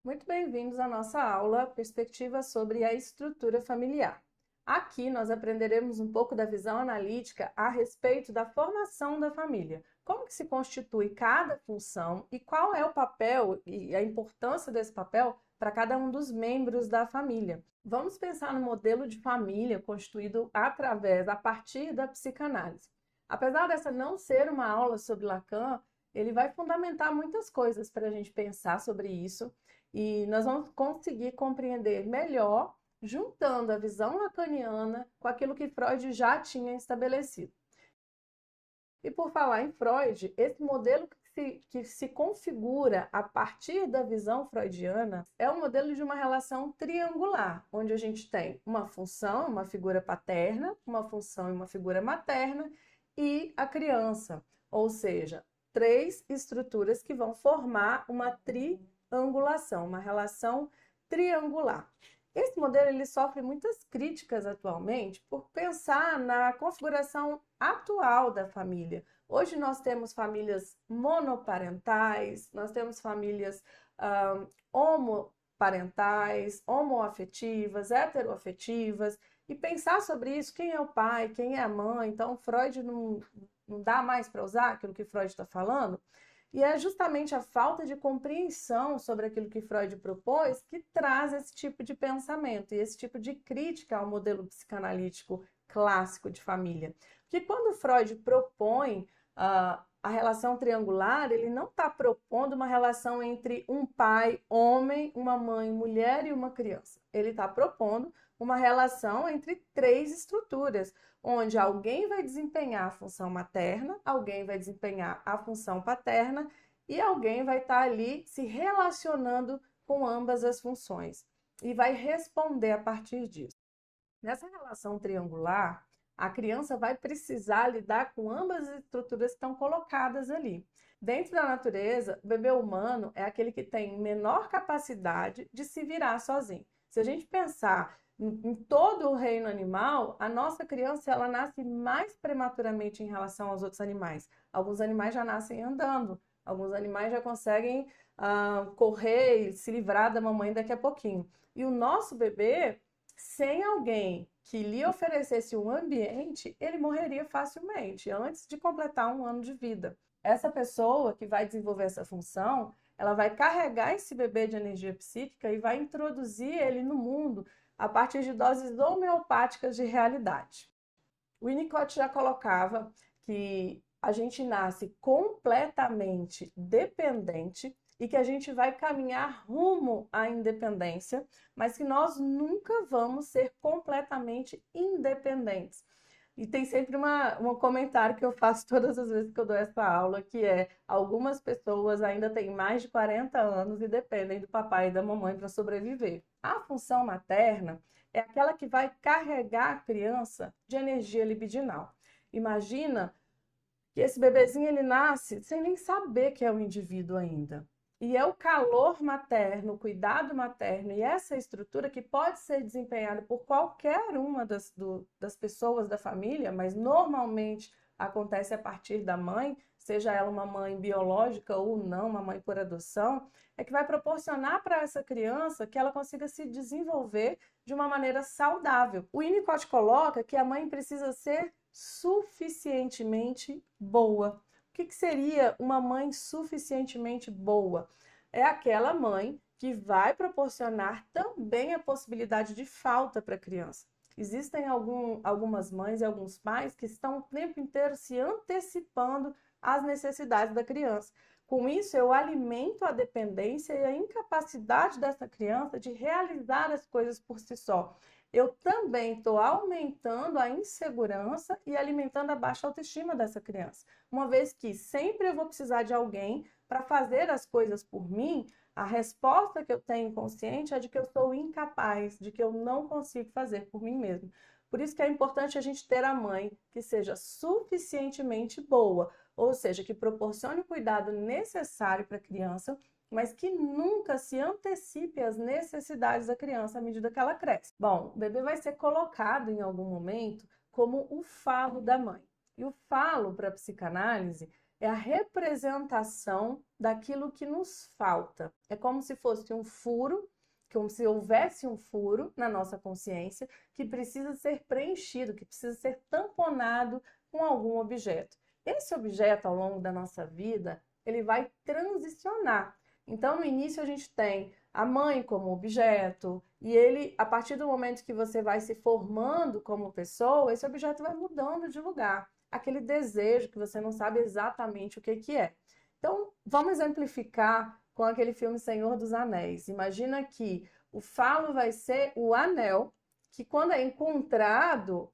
Muito bem-vindos à nossa aula Perspectiva sobre a Estrutura Familiar. Aqui nós aprenderemos um pouco da visão analítica a respeito da formação da família. Como que se constitui cada função e qual é o papel e a importância desse papel para cada um dos membros da família. Vamos pensar no modelo de família constituído a partir da psicanálise. Apesar dessa não ser uma aula sobre Lacan, ele vai fundamentar muitas coisas para a gente pensar sobre isso e nós vamos conseguir compreender melhor juntando a visão lacaniana com aquilo que Freud já tinha estabelecido. E por falar em Freud, esse modelo que se configura a partir da visão freudiana é o modelo de uma relação triangular, onde a gente tem uma função, uma figura paterna, uma função e uma figura materna e a criança, ou seja, três estruturas que vão formar uma triangulação, uma relação triangular. Esse modelo ele sofre muitas críticas atualmente por pensar na configuração atual da família. Hoje nós temos famílias monoparentais, nós temos famílias homoparentais, homoafetivas, heteroafetivas, e pensar sobre isso, quem é o pai, quem é a mãe. Então, Freud não dá mais para usar aquilo que Freud está falando. E é justamente a falta de compreensão sobre aquilo que Freud propôs que traz esse tipo de pensamento e esse tipo de crítica ao modelo psicanalítico clássico de família. Porque quando Freud propõe a relação triangular, ele não está propondo uma relação entre um pai, homem, uma mãe, mulher e uma criança. Ele está propondo uma relação entre três estruturas, onde alguém vai desempenhar a função materna, alguém vai desempenhar a função paterna e alguém vai estar ali se relacionando com ambas as funções e vai responder a partir disso. Nessa relação triangular, a criança vai precisar lidar com ambas as estruturas que estão colocadas ali. Dentro da natureza, o bebê humano é aquele que tem menor capacidade de se virar sozinho. Se a gente pensar em todo o reino animal, a nossa criança ela nasce mais prematuramente em relação aos outros animais. Alguns animais já nascem andando, alguns animais já conseguem correr e se livrar da mamãe daqui a pouquinho. E o nosso bebê, sem alguém que lhe oferecesse um ambiente, ele morreria facilmente antes de completar um ano de vida. Essa pessoa que vai desenvolver essa função, ela vai carregar esse bebê de energia psíquica e vai introduzir ele no mundo a partir de doses homeopáticas de realidade. O Winnicott já colocava que a gente nasce completamente dependente e que a gente vai caminhar rumo à independência, mas que nós nunca vamos ser completamente independentes. E tem sempre um comentário que eu faço todas as vezes que eu dou essa aula, que é: algumas pessoas ainda têm mais de 40 anos e dependem do papai e da mamãe para sobreviver. A função materna é aquela que vai carregar a criança de energia libidinal. Imagina que esse bebezinho ele nasce sem nem saber que é um indivíduo ainda. E é o calor materno, o cuidado materno e essa estrutura que pode ser desempenhada por qualquer uma das pessoas da família, mas normalmente acontece a partir da mãe, seja ela uma mãe biológica ou não, uma mãe por adoção, é que vai proporcionar para essa criança que ela consiga se desenvolver de uma maneira saudável. O Winnicott coloca que a mãe precisa ser suficientemente boa. O que seria uma mãe suficientemente boa? É aquela mãe que vai proporcionar também a possibilidade de falta para a criança. Existem algumas mães e alguns pais que estão o tempo inteiro se antecipando às necessidades da criança. Com isso, eu alimento a dependência e a incapacidade dessa criança de realizar as coisas por si só. Eu também estou aumentando a insegurança e alimentando a baixa autoestima dessa criança. Uma vez que sempre eu vou precisar de alguém para fazer as coisas por mim, a resposta que eu tenho consciente é de que eu sou incapaz, de que eu não consigo fazer por mim mesmo. Por isso que é importante a gente ter a mãe que seja suficientemente boa, ou seja, que proporcione o cuidado necessário para a criança, mas que nunca se antecipe às necessidades da criança à medida que ela cresce. Bom, o bebê vai ser colocado em algum momento como o falo da mãe. E o falo para a psicanálise é a representação daquilo que nos falta. É como se fosse um furo, como se houvesse um furo na nossa consciência que precisa ser preenchido, que precisa ser tamponado com algum objeto. Esse objeto, ao longo da nossa vida, ele vai transicionar. Então, no início, a gente tem a mãe como objeto, e ele, a partir do momento que você vai se formando como pessoa, esse objeto vai mudando de lugar. Aquele desejo que você não sabe exatamente o que é. Então, vamos exemplificar com aquele filme Senhor dos Anéis. Imagina que o falo vai ser o anel, que quando é encontrado,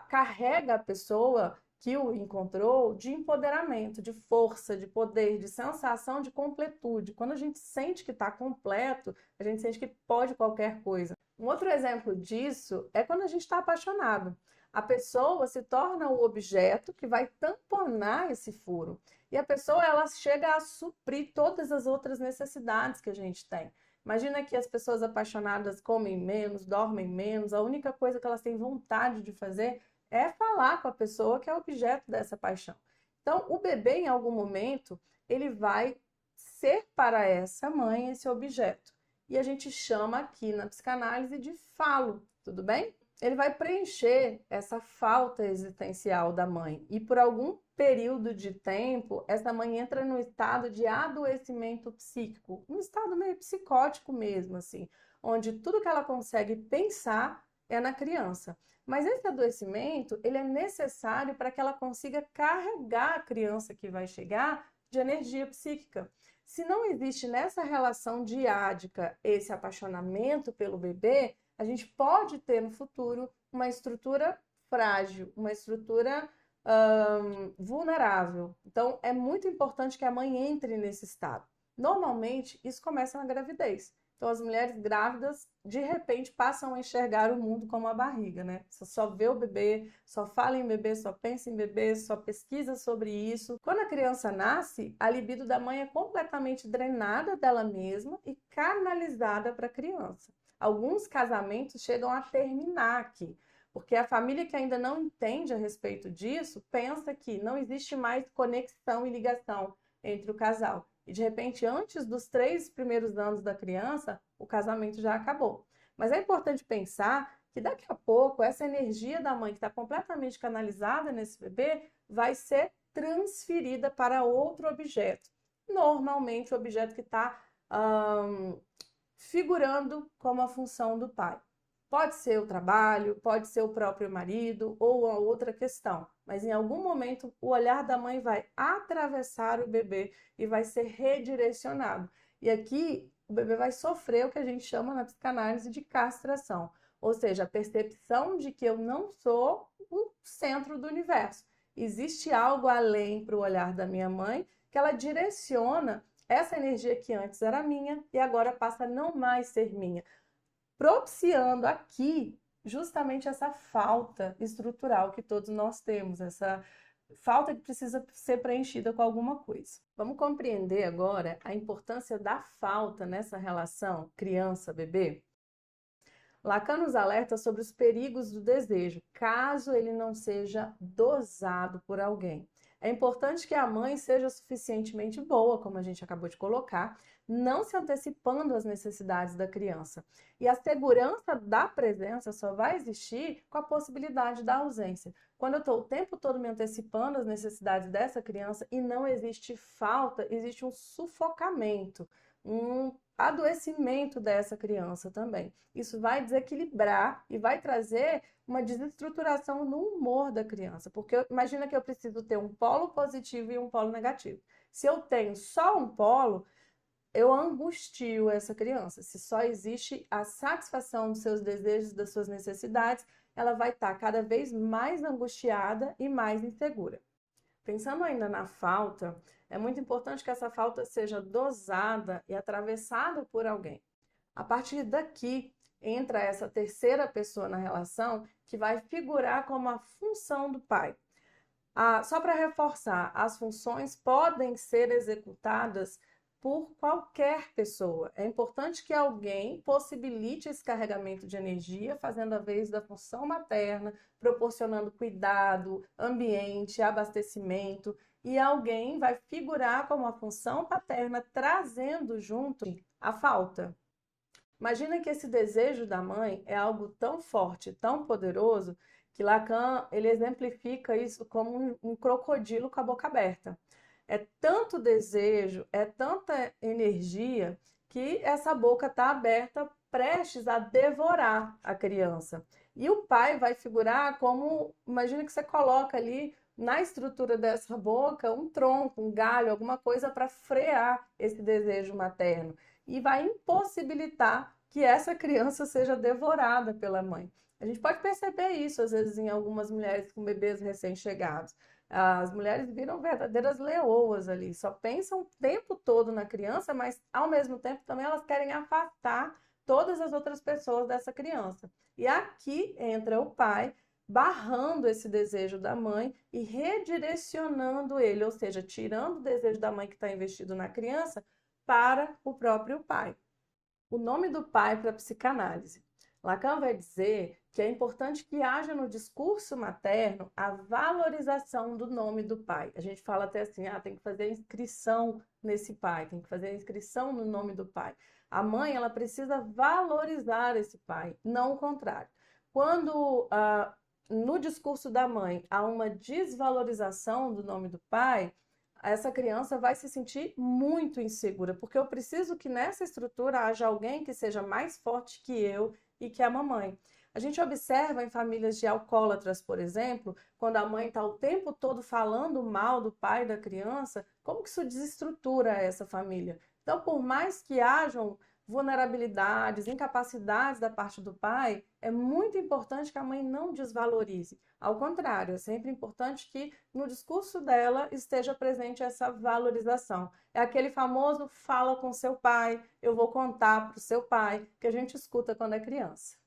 carrega a pessoa que o encontrou de empoderamento, de força, de poder, de sensação de completude. Quando a gente sente que está completo, a gente sente que pode qualquer coisa. Um outro exemplo disso é quando a gente está apaixonado. A pessoa se torna o objeto que vai tamponar esse furo. E a pessoa, ela chega a suprir todas as outras necessidades que a gente tem. Imagina que as pessoas apaixonadas comem menos, dormem menos, a única coisa que elas têm vontade de fazer é falar com a pessoa que é objeto dessa paixão. Então, o bebê, em algum momento, ele vai ser para essa mãe esse objeto. E a gente chama aqui na psicanálise de falo, tudo bem? Ele vai preencher essa falta existencial da mãe. E por algum período de tempo, essa mãe entra num estado de adoecimento psíquico, um estado meio psicótico mesmo, assim, onde tudo que ela consegue pensar é na criança. Mas esse adoecimento, ele é necessário para que ela consiga carregar a criança que vai chegar de energia psíquica. Se não existe nessa relação diádica esse apaixonamento pelo bebê, a gente pode ter no futuro uma estrutura frágil, uma estrutura vulnerável. Então, é muito importante que a mãe entre nesse estado. Normalmente, isso começa na gravidez. Então, as mulheres grávidas, de repente, passam a enxergar o mundo como a barriga, né? Você só vê o bebê, só fala em bebê, só pensa em bebê, só pesquisa sobre isso. Quando a criança nasce, a libido da mãe é completamente drenada dela mesma e canalizada para a criança. Alguns casamentos chegam a terminar aqui, porque a família que ainda não entende a respeito disso pensa que não existe mais conexão e ligação entre o casal. E de repente, antes dos 3 primeiros anos da criança, o casamento já acabou. Mas é importante pensar que daqui a pouco essa energia da mãe que está completamente canalizada nesse bebê vai ser transferida para outro objeto. Normalmente o objeto que está figurando como a função do pai. Pode ser o trabalho, pode ser o próprio marido ou a outra questão, mas em algum momento o olhar da mãe vai atravessar o bebê e vai ser redirecionado. E aqui o bebê vai sofrer o que a gente chama na psicanálise de castração, ou seja, a percepção de que eu não sou o centro do universo. Existe algo além para o olhar da minha mãe que ela direciona essa energia que antes era minha e agora passa a não mais ser minha, propiciando aqui justamente essa falta estrutural que todos nós temos, essa falta que precisa ser preenchida com alguma coisa. Vamos compreender agora a importância da falta nessa relação criança-bebê? Lacan nos alerta sobre os perigos do desejo, caso ele não seja dosado por alguém. É importante que a mãe seja suficientemente boa, como a gente acabou de colocar, não se antecipando às necessidades da criança. E a segurança da presença só vai existir com a possibilidade da ausência. Quando eu estou o tempo todo me antecipando às necessidades dessa criança e não existe falta, existe um sufocamento, um adoecimento dessa criança também. Isso vai desequilibrar e vai trazer uma desestruturação no humor da criança, porque imagina que eu preciso ter um polo positivo e um polo negativo. Se eu tenho só um polo, eu angustio essa criança. Se só existe a satisfação dos seus desejos, das suas necessidades, ela vai estar cada vez mais angustiada e mais insegura. Pensando ainda na falta, é muito importante que essa falta seja dosada e atravessada por alguém. A partir daqui, entra essa terceira pessoa na relação que vai figurar como a função do pai. Só para reforçar, as funções podem ser executadas por qualquer pessoa. É importante que alguém possibilite esse carregamento de energia, fazendo a vez da função materna, proporcionando cuidado, ambiente, abastecimento. e alguém vai figurar como a função paterna, trazendo junto a falta. Imagina que esse desejo da mãe é algo tão forte, tão poderoso, que Lacan ele exemplifica isso como um crocodilo com a boca aberta. É tanto desejo, é tanta energia que essa boca está aberta, prestes a devorar a criança. E o pai vai figurar como, imagina que você coloca ali na estrutura dessa boca um tronco, um galho, alguma coisa para frear esse desejo materno e vai impossibilitar que essa criança seja devorada pela mãe. A gente pode perceber isso, às vezes, em algumas mulheres com bebês recém-chegados. As mulheres viram verdadeiras leoas ali, só pensam o tempo todo na criança, mas ao mesmo tempo também elas querem afastar todas as outras pessoas dessa criança. E aqui entra o pai barrando esse desejo da mãe e redirecionando ele, ou seja, tirando o desejo da mãe que está investido na criança para o próprio pai. O nome do pai para a psicanálise. Lacan vai dizer que é importante que haja no discurso materno a valorização do nome do pai. A gente fala até assim, tem que fazer inscrição nesse pai, tem que fazer inscrição no nome do pai. A mãe, ela precisa valorizar esse pai, não o contrário. Quando no discurso da mãe há uma desvalorização do nome do pai, essa criança vai se sentir muito insegura, porque eu preciso que nessa estrutura haja alguém que seja mais forte que eu e que a mamãe. A gente observa em famílias de alcoólatras, por exemplo, quando a mãe está o tempo todo falando mal do pai da criança, como que isso desestrutura essa família? Então, por mais que hajam vulnerabilidades, incapacidades da parte do pai, é muito importante que a mãe não desvalorize. Ao contrário, é sempre importante que no discurso dela esteja presente essa valorização. É aquele famoso fala com seu pai, eu vou contar para o seu pai, que a gente escuta quando é criança.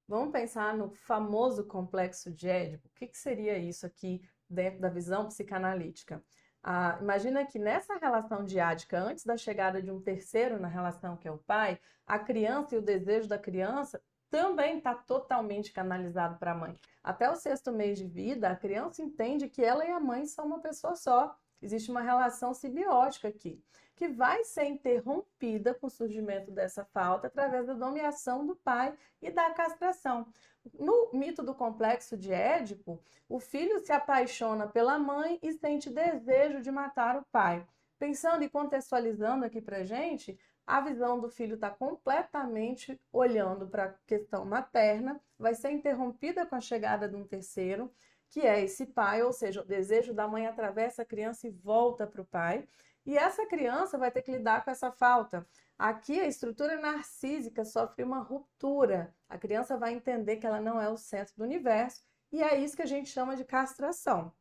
Vamos pensar no famoso complexo de Édipo. O que seria isso aqui dentro da visão psicanalítica? Imagina que nessa relação diádica, antes da chegada de um terceiro na relação, que é o pai, a criança e o desejo da criança também está totalmente canalizado para a mãe. Até o 6º mês de vida, a criança entende que ela e a mãe são uma pessoa só. Existe uma relação simbiótica aqui, que vai ser interrompida com o surgimento dessa falta através da nomeação do pai e da castração. No mito do complexo de Édipo, o filho se apaixona pela mãe e sente desejo de matar o pai. Pensando e contextualizando aqui para gente, a visão do filho está completamente olhando para a questão materna, vai ser interrompida com a chegada de um terceiro, que é esse pai, ou seja, o desejo da mãe atravessa a criança e volta para o pai. E essa criança vai ter que lidar com essa falta. Aqui a estrutura narcísica sofre uma ruptura. A criança vai entender que ela não é o centro do universo e é isso que a gente chama de castração.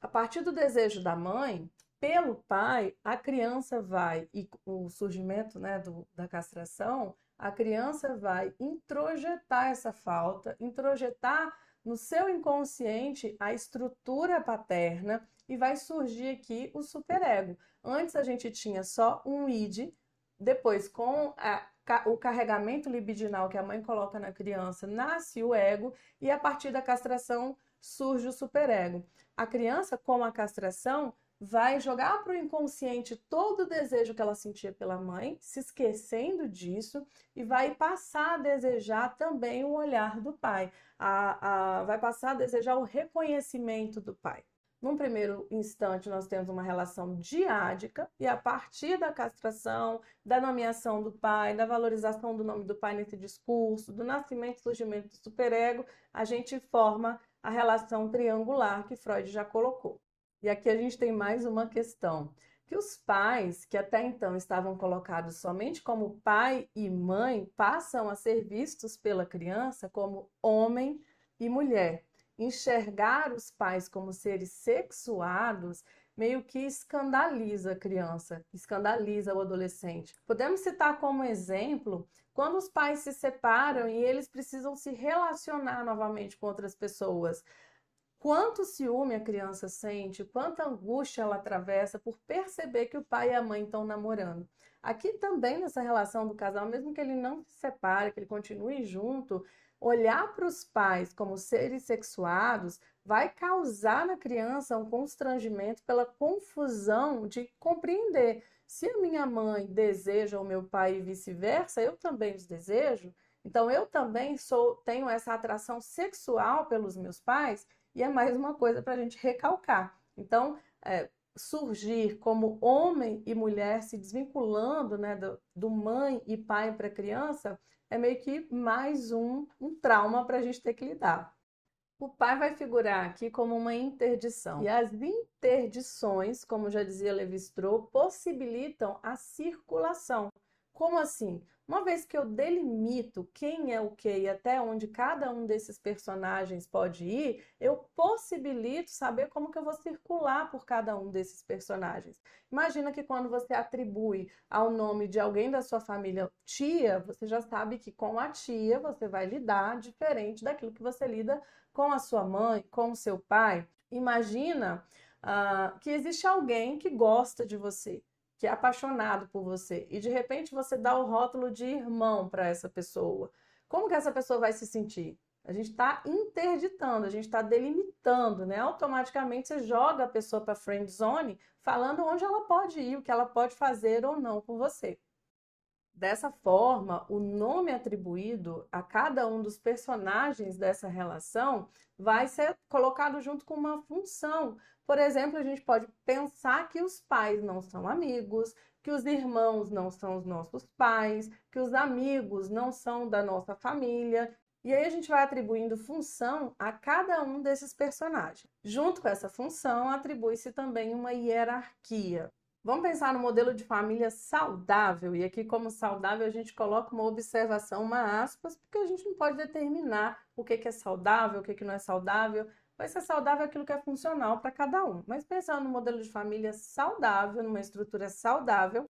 A partir do desejo da mãe, pelo pai, a criança vai, e o surgimento, né, da castração, a criança vai introjetar essa falta, introjetar no seu inconsciente a estrutura paterna e vai surgir aqui o superego. Antes a gente tinha só um id, depois com o carregamento libidinal que a mãe coloca na criança, nasce o ego e a partir da castração surge o superego. A criança, com a castração, vai jogar para o inconsciente todo o desejo que ela sentia pela mãe, se esquecendo disso, e vai passar a desejar também o olhar do pai, vai passar a desejar o reconhecimento do pai. Num primeiro instante, nós temos uma relação diádica, e a partir da castração, da nomeação do pai, da valorização do nome do pai nesse discurso, do nascimento e surgimento do superego, a gente forma a relação triangular que Freud já colocou. E aqui a gente tem mais uma questão, que os pais, que até então estavam colocados somente como pai e mãe, passam a ser vistos pela criança como homem e mulher. Enxergar os pais como seres sexuados meio que escandaliza a criança, escandaliza o adolescente. Podemos citar como exemplo quando os pais se separam e eles precisam se relacionar novamente com outras pessoas. Quanto ciúme a criança sente, quanta angústia ela atravessa por perceber que o pai e a mãe estão namorando. Aqui também nessa relação do casal, mesmo que ele não se separe, que ele continue junto, olhar para os pais como seres sexuados vai causar na criança um constrangimento pela confusão de compreender. Se a minha mãe deseja o meu pai e vice-versa, eu também os desejo. Então eu também tenho essa atração sexual pelos meus pais, e é mais uma coisa para a gente recalcar. Então, surgir como homem e mulher se desvinculando, né, do mãe e pai para a criança, é meio que mais um trauma para a gente ter que lidar. O pai vai figurar aqui como uma interdição. E as interdições, como já dizia Levi-Strauss, possibilitam a circulação. Como assim? Uma vez que eu delimito quem é o quê e até onde cada um desses personagens pode ir, eu possibilito saber como que eu vou circular por cada um desses personagens. Imagina que quando você atribui ao nome de alguém da sua família tia, você já sabe que com a tia você vai lidar diferente daquilo que você lida com a sua mãe, com o seu pai. Imagina que existe alguém que gosta de você, que é apaixonado por você, e de repente você dá o rótulo de irmão para essa pessoa. Como que essa pessoa vai se sentir? A gente está interditando, a gente está delimitando, né? Automaticamente você joga a pessoa para a friend zone, falando onde ela pode ir, o que ela pode fazer ou não com você. Dessa forma, o nome atribuído a cada um dos personagens dessa relação vai ser colocado junto com uma função. Por exemplo, a gente pode pensar que os pais não são amigos, que os irmãos não são os nossos pais, que os amigos não são da nossa família. E aí a gente vai atribuindo função a cada um desses personagens. Junto com essa função, atribui-se também uma hierarquia. Vamos pensar no modelo de família saudável, e aqui como saudável a gente coloca uma observação, uma aspas, porque a gente não pode determinar o que é saudável, o que não é saudável. Vai ser saudável aquilo que é funcional para cada um. Mas pensando no modelo de família saudável, numa estrutura saudável,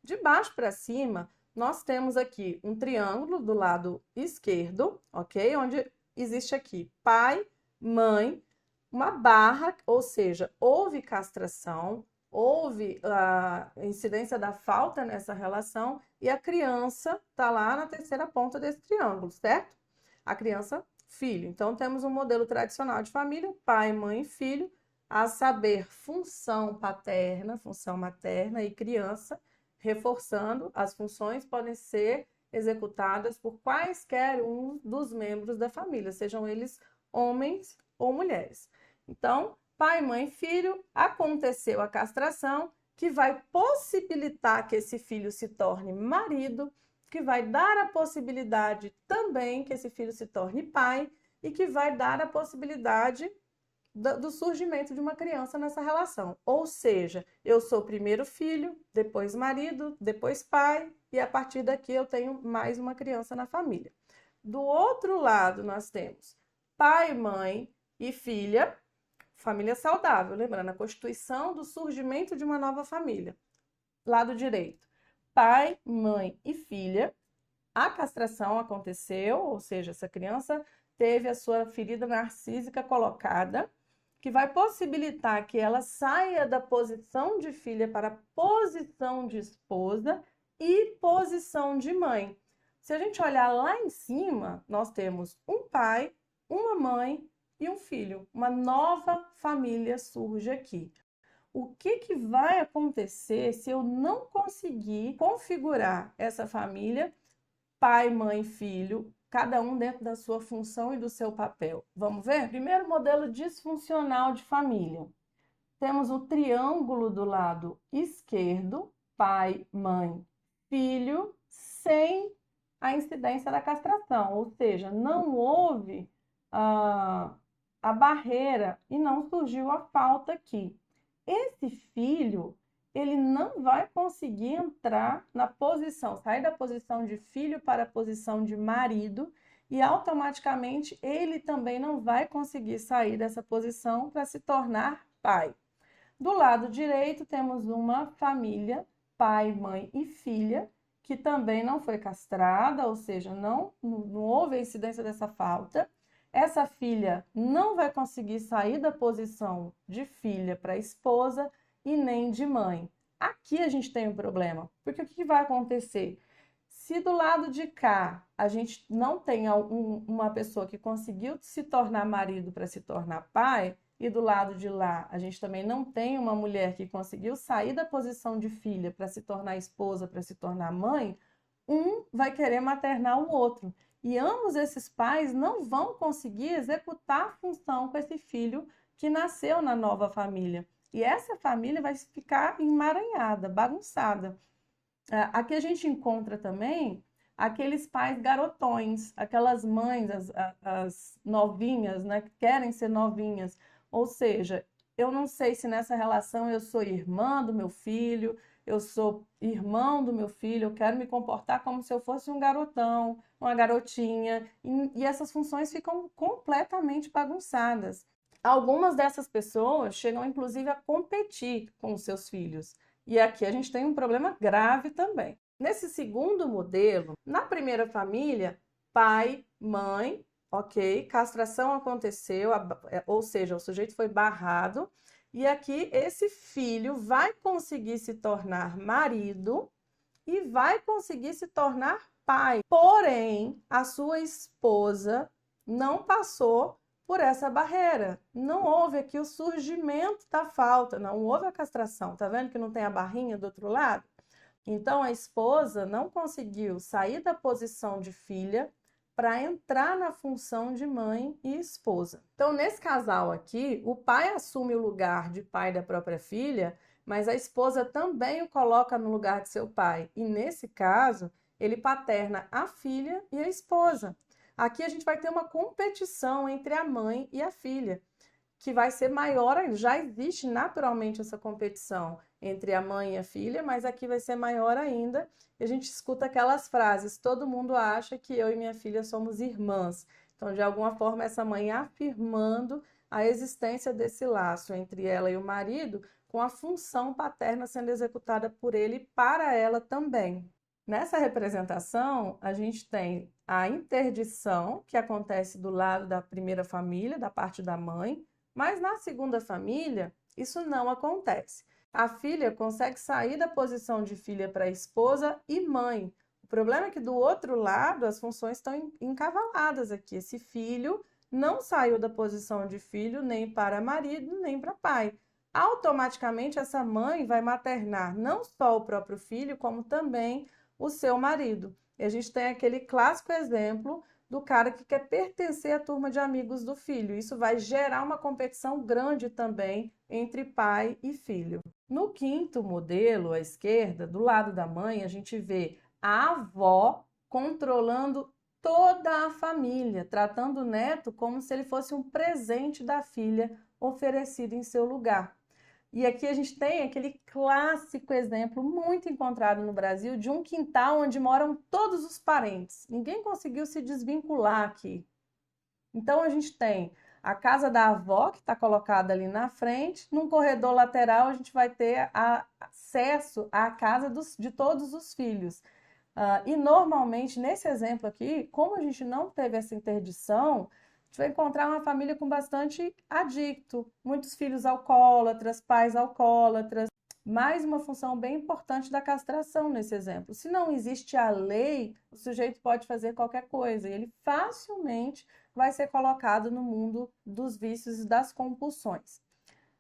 de baixo para cima, nós temos aqui um triângulo do lado esquerdo, ok? Onde existe aqui pai, mãe, uma barra, ou seja, houve castração, houve a incidência da falta nessa relação e a criança está lá na terceira ponta desse triângulo, certo? A criança, filho. Então, temos um modelo tradicional de família, pai, mãe e filho, a saber, função paterna, função materna e criança, reforçando, as funções podem ser executadas por quaisquer um dos membros da família, sejam eles homens ou mulheres. Então, pai, mãe, filho, aconteceu a castração, que vai possibilitar que esse filho se torne marido, que vai dar a possibilidade também que esse filho se torne pai e que vai dar a possibilidade do surgimento de uma criança nessa relação. Ou seja, eu sou primeiro filho, depois marido, depois pai e a partir daqui eu tenho mais uma criança na família. Do outro lado, nós temos pai, mãe e filha, família saudável, lembrando, a constituição do surgimento de uma nova família. Lado direito, pai, mãe e filha. A castração aconteceu, ou seja, essa criança teve a sua ferida narcísica colocada, que vai possibilitar que ela saia da posição de filha para a posição de esposa e posição de mãe. Se a gente olhar lá em cima, nós temos um pai, uma mãe e um filho. Uma nova família surge aqui. O que vai acontecer se eu não conseguir configurar essa família, pai, mãe, filho, cada um dentro da sua função e do seu papel? Vamos ver? Primeiro modelo disfuncional de família. Temos o triângulo do lado esquerdo, pai, mãe, filho, sem a incidência da castração, ou seja, não houve a barreira e não surgiu a falta aqui. Esse filho, ele não vai conseguir entrar na posição, sair da posição de filho para a posição de marido e automaticamente ele também não vai conseguir sair dessa posição para se tornar pai. Do lado direito temos uma família, pai, mãe e filha, que também não foi castrada, ou seja, não houve a incidência dessa falta. Essa filha não vai conseguir sair da posição de filha para esposa e nem de mãe. Aqui a gente tem um problema, porque o que vai acontecer? Se do lado de cá a gente não tem uma pessoa que conseguiu se tornar marido para se tornar pai, e do lado de lá a gente também não tem uma mulher que conseguiu sair da posição de filha para se tornar esposa, para se tornar mãe, um vai querer maternar o outro. E ambos esses pais não vão conseguir executar a função com esse filho que nasceu na nova família. E essa família vai ficar emaranhada, bagunçada. Aqui a gente encontra também aqueles pais garotões, aquelas mães, as novinhas, né, que querem ser novinhas. Ou seja, eu não sei se nessa relação eu sou irmã do meu filho, eu sou irmão do meu filho, eu quero me comportar como se eu fosse um garotão, uma garotinha, e essas funções ficam completamente bagunçadas. Algumas dessas pessoas chegam, inclusive, a competir com os seus filhos. E aqui a gente tem um problema grave também. Nesse segundo modelo, na primeira família, pai, mãe, ok, castração aconteceu, ou seja, o sujeito foi barrado, e aqui esse filho vai conseguir se tornar marido e vai conseguir se tornar pai. Porém, a sua esposa não passou por essa barreira. Não houve aqui o surgimento da falta, não houve a castração. Tá vendo que não tem a barrinha do outro lado? Então a esposa não conseguiu sair da posição de filha para entrar na função de mãe e esposa. Então, nesse casal aqui, o pai assume o lugar de pai da própria filha, mas a esposa também o coloca no lugar de seu pai. E nesse caso, ele paterna a filha e a esposa. Aqui a gente vai ter uma competição entre a mãe e a filha, que vai ser maior ainda. Já existe naturalmente essa competição entre a mãe e a filha, mas aqui vai ser maior ainda. E a gente escuta aquelas frases: todo mundo acha que eu e minha filha somos irmãs. Então, de alguma forma, essa mãe afirmando a existência desse laço entre ela e o marido, com a função paterna sendo executada por ele para ela também. Nessa representação, a gente tem a interdição, que acontece do lado da primeira família, da parte da mãe, mas na segunda família, isso não acontece. A filha consegue sair da posição de filha para esposa e mãe. O problema é que do outro lado as funções estão encavaladas aqui. Esse filho não saiu da posição de filho nem para marido, nem para pai. Automaticamente essa mãe vai maternar não só o próprio filho, como também o seu marido. E a gente tem aquele clássico exemplo do cara que quer pertencer à turma de amigos do filho. Isso vai gerar uma competição grande também entre pai e filho. No quinto modelo, à esquerda, do lado da mãe, a gente vê a avó controlando toda a família, tratando o neto como se ele fosse um presente da filha oferecido em seu lugar. E aqui a gente tem aquele clássico exemplo muito encontrado no Brasil de um quintal onde moram todos os parentes. Ninguém conseguiu se desvincular aqui. Então a gente tem a casa da avó, que está colocada ali na frente. Num corredor lateral a gente vai ter acesso à casa de todos os filhos. E normalmente, nesse exemplo aqui, como a gente não teve essa interdição, a gente vai encontrar uma família com bastante adicto, muitos filhos alcoólatras, pais alcoólatras. Mais uma função bem importante da castração nesse exemplo. Se não existe a lei, o sujeito pode fazer qualquer coisa e ele facilmente vai ser colocado no mundo dos vícios e das compulsões.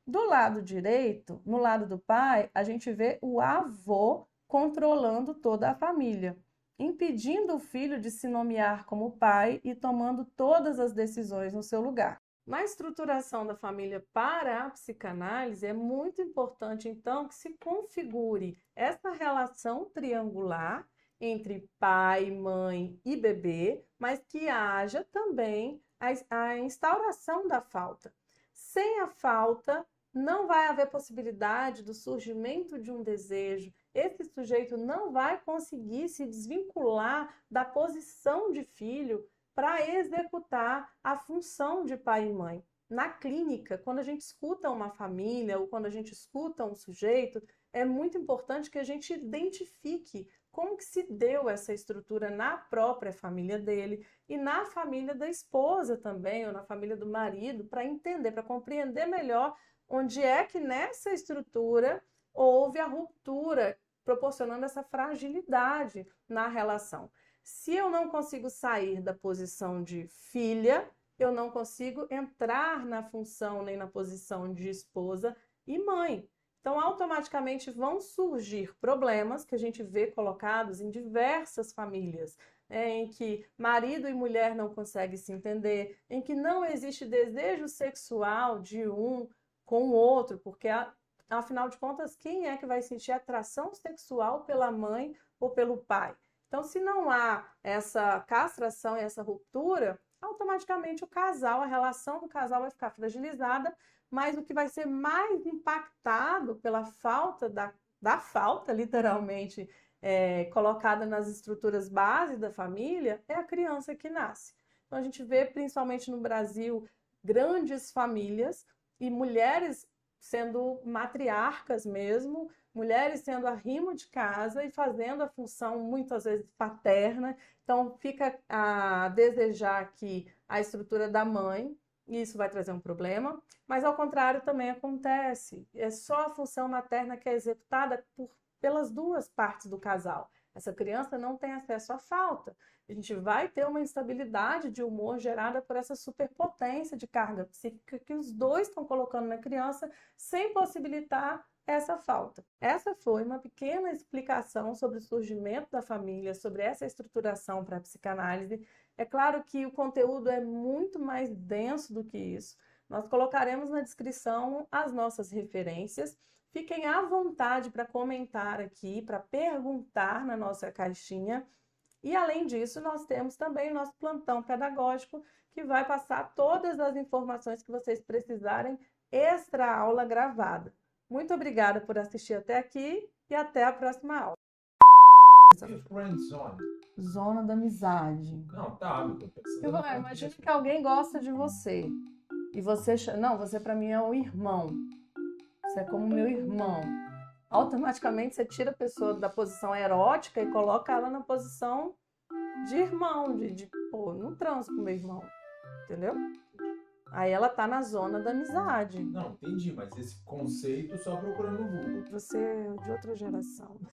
Do lado direito, no lado do pai, a gente vê o avô controlando toda a família, impedindo o filho de se nomear como pai e tomando todas as decisões no seu lugar. Na estruturação da família para a psicanálise, é muito importante, então, que se configure essa relação triangular entre pai, mãe e bebê, mas que haja também a instauração da falta. Sem a falta, não vai haver possibilidade do surgimento de um desejo. Esse sujeito não vai conseguir se desvincular da posição de filho para executar a função de pai e mãe. Na clínica, quando a gente escuta uma família ou quando a gente escuta um sujeito, é muito importante que a gente identifique como que se deu essa estrutura na própria família dele e na família da esposa também, ou na família do marido, para entender, para compreender melhor onde é que nessa estrutura houve a ruptura, proporcionando essa fragilidade na relação. Se eu não consigo sair da posição de filha, eu não consigo entrar na função nem na posição de esposa e mãe. Então, automaticamente vão surgir problemas que a gente vê colocados em diversas famílias, em que marido e mulher não conseguem se entender, em que não existe desejo sexual de um com o outro, porque afinal de contas, quem é que vai sentir atração sexual pela mãe ou pelo pai? Então, se não há essa castração e essa ruptura, automaticamente o casal, a relação do casal vai ficar fragilizada, mas o que vai ser mais impactado pela falta da falta, literalmente, colocada nas estruturas base da família, é a criança que nasce. Então, a gente vê, principalmente no Brasil, grandes famílias e mulheres sendo matriarcas mesmo, mulheres sendo arrimo de casa e fazendo a função muitas vezes paterna. Então fica a desejar aqui a estrutura da mãe, e isso vai trazer um problema, mas ao contrário também acontece. É só a função materna que é executada pelas duas partes do casal. Essa criança não tem acesso à falta. A gente vai ter uma instabilidade de humor gerada por essa superpotência de carga psíquica que os dois estão colocando na criança sem possibilitar essa falta. Essa foi uma pequena explicação sobre o surgimento da família, sobre essa estruturação para a psicanálise. É claro que o conteúdo é muito mais denso do que isso. Nós colocaremos na descrição as nossas referências. Fiquem à vontade para comentar aqui, para perguntar na nossa caixinha. E, além disso, nós temos também o nosso plantão pedagógico, que vai passar todas as informações que vocês precisarem, extra aula gravada. Muito obrigada por assistir até aqui e até a próxima aula. Friend zone. Zona da amizade. Não, tá, eu tô pensando. Imagina que alguém gosta de você. E você... Não, você para mim é um irmão. Você é como meu irmão. Automaticamente você tira a pessoa da posição erótica e coloca ela na posição de irmão, pô, não transo com meu irmão, entendeu? Aí ela tá na zona da amizade. Não, entendi, mas esse conceito só procurando no Google. Você é de outra geração.